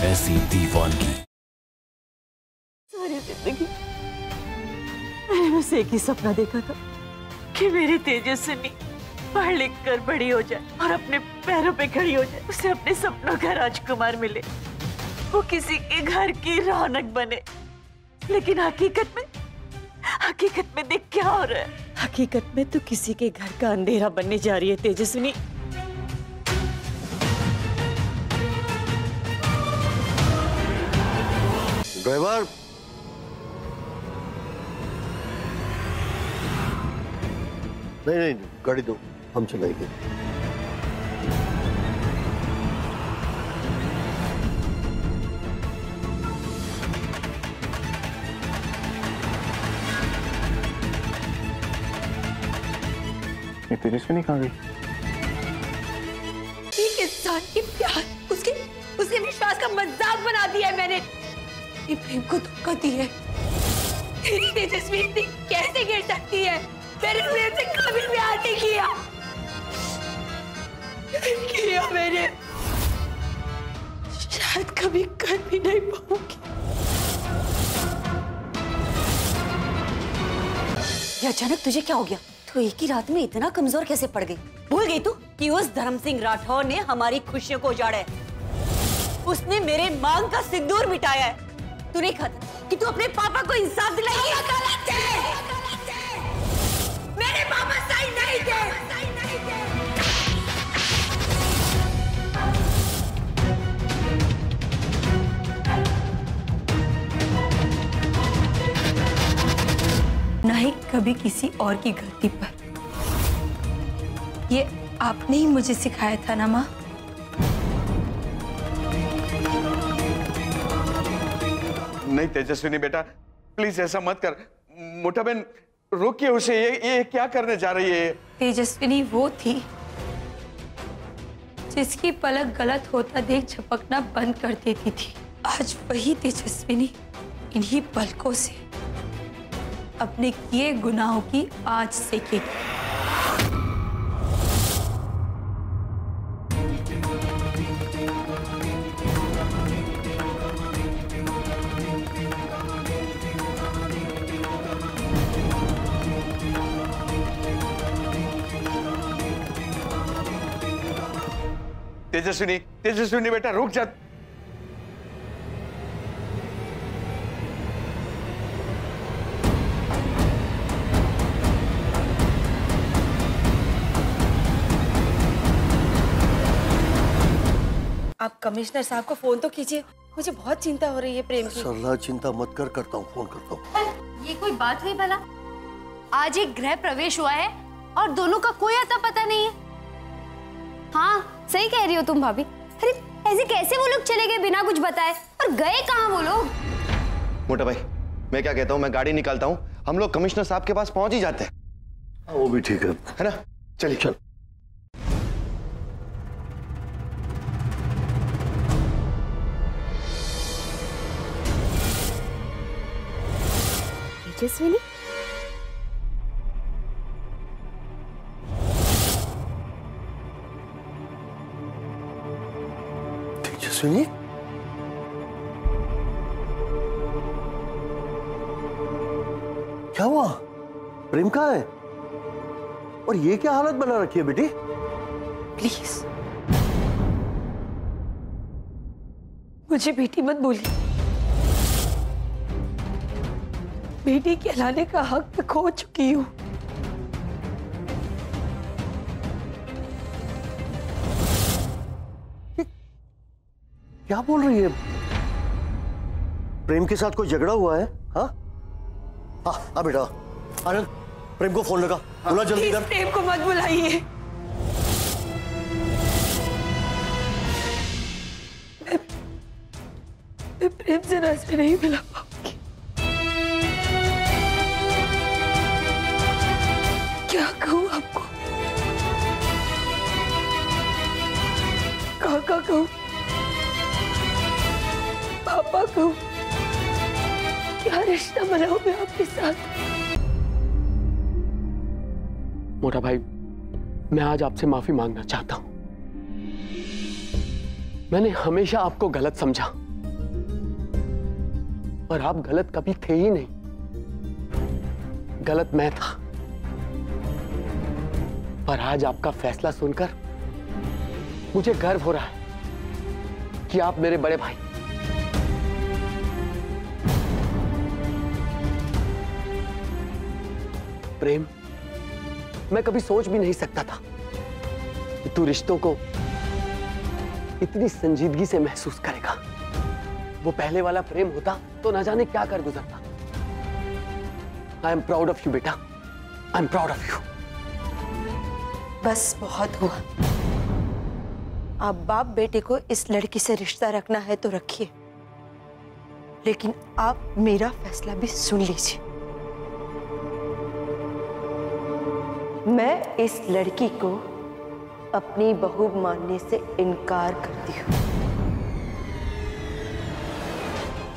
ऐसी दीवानगी। सारी जिंदगी मैंने बस एक ही सपना देखा था कि मेरी तेजस्विनी पढ़ लिख कर बड़ी हो जाए और अपने पैरों पे खड़ी हो जाए, उसे अपने सपनों का राजकुमार मिले, वो किसी के घर की रौनक बने। लेकिन हकीकत में देख क्या हो रहा है। हकीकत में तो किसी के घर का अंधेरा बनने जा रही है तेजस्विनी। ड्राइवर, नहीं, गाड़ी दो, हम चलाएंगे। ये तेजस्विनी कहाँ गई? एक इंसान की प्यार, उसके विश्वास का मजाक बना दिया है मैंने। ये प्रेम को धोखा दिया है। तेरी तेजस्वी इतनी कैसे गिर सकती है? मेरे प्रेम से कभी प्यार नहीं किया मैंने, शायद कभी कर भी नहीं पाऊंगी। ये अचानक तुझे क्या हो गया? तू एक ही रात में इतना कमजोर कैसे पड़ गई? भूल गई तू कि उस धर्म सिंह राठौर ने हमारी खुशियों को उजाड़ा है। उसने मेरे मांग का सिंदूर मिटाया है। तू नहीं खाता कि तू अपने पापा को इंसाफ दिलाएगी? गलत है। मेरे पापा सही नहीं थे। ना ही कभी किसी और की गलती पर। ये आपने ही मुझे सिखाया था ना माँ? नहीं तेजस्विनी बेटा, प्लीज ऐसा मत कर। मोटा बहन रोकिए उसे, ये क्या करने जा रही है? तेजस्विनी वो थी जिसकी पलक गलत होता देख झपकना बंद कर देती थी। आज वही तेजस्विनी इन्हीं पलकों से अपने किए गुनाहों की आँच सेकेगी। तेजस्विनी बेटा रुक जा। आप कमिश्नर साहब को फोन तो कीजिए, मुझे बहुत चिंता हो रही है प्रेम की। सरला चिंता मत कर, करता हूँ, फोन करता हूँ। ये कोई बात हुई भला? आज एक गृह प्रवेश हुआ है और दोनों का कोई आता पता नहीं है। हाँ सही कह रही हो तुम भाभी। अरे ऐसे कैसे वो लोग चले गए बिना कुछ बताए? और गए कहाँ वो लोग? मोटा भाई मैं क्या कहता हूँ, मैं गाड़ी निकालता हूँ, हम लोग कमिश्नर साहब के पास पहुंच ही जाते हैं। वो भी ठीक है ना? चलिए चल। तेजस्विनी, तेजस्विनी, क्या हुआ? प्रेम कहाँ है? और ये क्या हालत बना रखी है बेटी? प्लीज मुझे बेटी मत बोलिए। बेटी कहलाने का हक मैं खो चुकी हूँ। क्या बोल रही है? प्रेम के साथ कोई झगड़ा हुआ है? हाँ हाँ बेटा, आनंद प्रेम को फोन लगा, बुला जल्दी कर। प्रेम को मत बुलाइए। मैं प्रेम से नजर नहीं मिला पाऊंगी। क्या कहूँ आपको? काका कहूँ, पापा कहूँ, क्या रिश्ता बनाऊं मैं आपके साथ? मोटा भाई मैं आज आपसे माफी मांगना चाहता हूं। मैंने हमेशा आपको गलत समझा, पर आप गलत कभी थे ही नहीं। गलत मैं था। पर आज आपका फैसला सुनकर मुझे गर्व हो रहा है कि आप मेरे बड़े भाई। प्रेम, मैं कभी सोच भी नहीं सकता था कि तू रिश्तों को इतनी संजीदगी से महसूस करेगा। वो पहले वाला प्रेम होता तो न जाने क्या कर गुजरता। I am proud of you बेटा, I am proud of you. बस बहुत हुआ। आप बाप बेटे को इस लड़की से रिश्ता रखना है तो रखिए, लेकिन आप मेरा फैसला भी सुन लीजिए। मैं इस लड़की को अपनी बहू मानने से इनकार करती हूँ।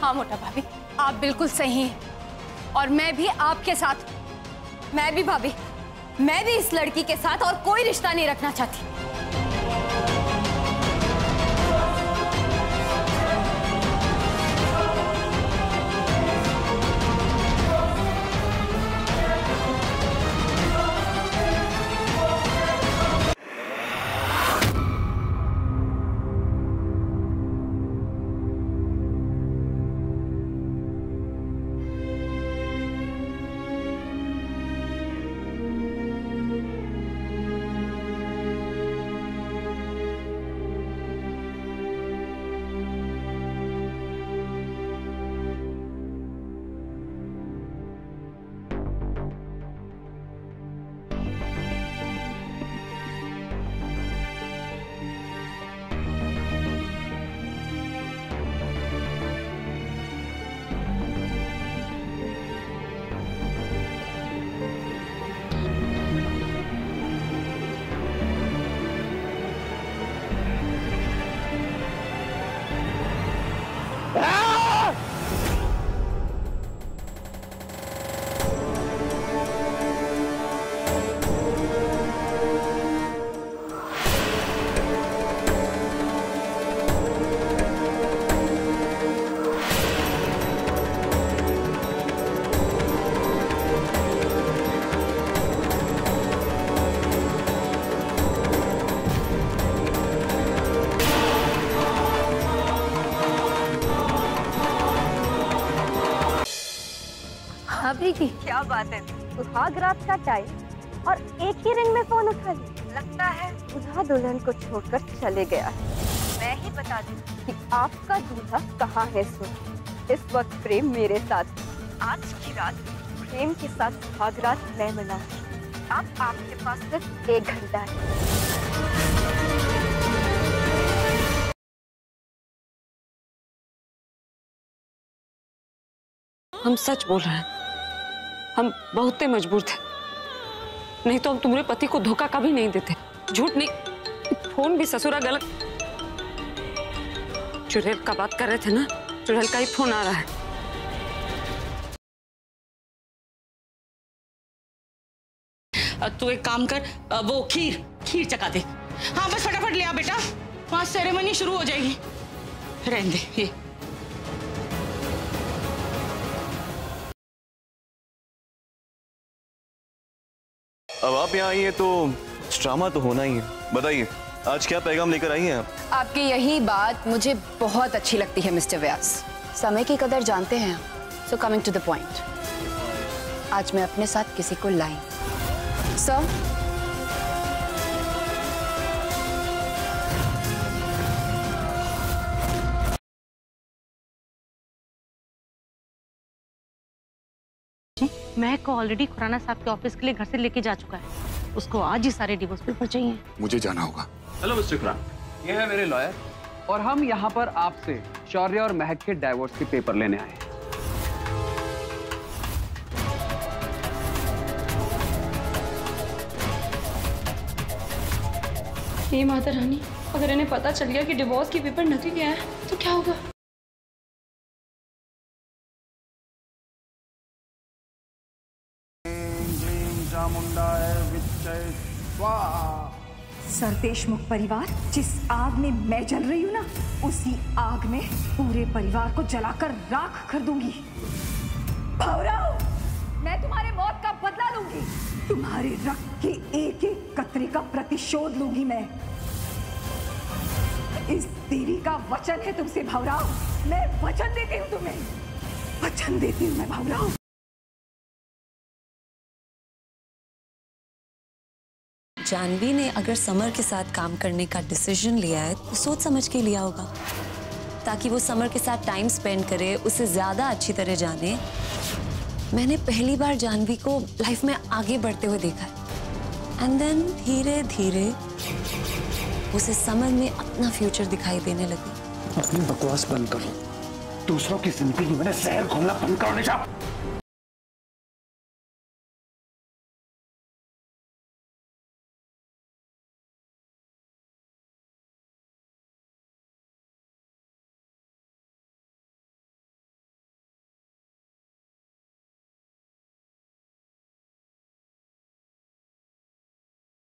हाँ मोटा भाभी, आप बिल्कुल सही हैं और मैं भी आपके साथ। मैं भी भाभी, मैं भी इस लड़की के साथ और कोई रिश्ता नहीं रखना चाहती। प्रीति, क्या बात है, सुहाग रात का टाइम और एक ही रिंग में फोन उठा लिया। लगता है दूल्हा दुल्हन को छोड़कर चले गया है। मैं ही बता दूं कि आपका दूल्हा कहाँ है। सुन, इस वक्त प्रेम मेरे साथ। आज की रात प्रेम के साथ सुहाग रात मैं मनाऊंगी। अब आपके पास सिर्फ 1 घंटा है। हम सच बोल रहे हैं, हम बहुत मजबूर थे, नहीं तो हम तुम्हारे पति को धोखा कभी नहीं देते। झूठ नहीं, फोन भी ससुरा गलत। चुड़ैल का बात कर रहे थे ना, चुड़ैल का ही फोन आ रहा है। तू एक काम कर, वो खीर चखा दे। हाँ बस फटाफट ले आ बेटा, वहां सेरेमनी शुरू हो जाएगी। रहने दे ये। अब आप यहाँ आई हैं तो ड्रामा तो होना ही है। बताइए आज क्या पैगाम लेकर आई हैं आप? आपकी यही बात मुझे बहुत अच्छी लगती है मिस्टर व्यास। समय की कदर जानते हैं आप। So coming to the point, आज मैं अपने साथ किसी को लाई। सर, महक को ऑलरेडी खुराना साहब के ऑफिस के लिए घर से लेके जा चुका है। उसको आज ही सारे डिवोर्स पेपर चाहिए। मुझे जाना होगा। हेलो मिस्टर खुराना, ये है मेरे लॉयर और हम यहाँ पर आपसे शौर्य और महक के डाइवोर्स के पेपर लेने आए हैं। हे माता रानी, अगर इन्हें पता चल गया कि डिवोर्स के पेपर नकली गया है तो क्या होगा? सर देशमुख परिवार, जिस आग में मैं जल रही हूँ ना, उसी आग में पूरे परिवार को जलाकर राख कर दूंगी। भौराव, मैं तुम्हारे मौत का बदला लूंगी, तुम्हारे रक्त के एक एक कतरे का प्रतिशोध लूंगी मैं। इस देवी का वचन है तुमसे भौराव, मैं वचन देती हूँ तुम्हें, वचन देती हूँ मैं भौराव। जानवी ने अगर समर के साथ काम करने का डिसीजन लिया है तो सोच समझ के लिया होगा, ताकि वो समर के साथ टाइम स्पेंड करे, उसे ज्यादा अच्छी तरह जाने। मैंने पहली बार जानवी को लाइफ में आगे बढ़ते हुए देखा है, एंड देन धीरे धीरे उसे समर में अपना फ्यूचर दिखाई देने लगी। अपनी बकवास बंद करो, दूसरों की जिंदगी में जहर घोलना बंद करो निशा।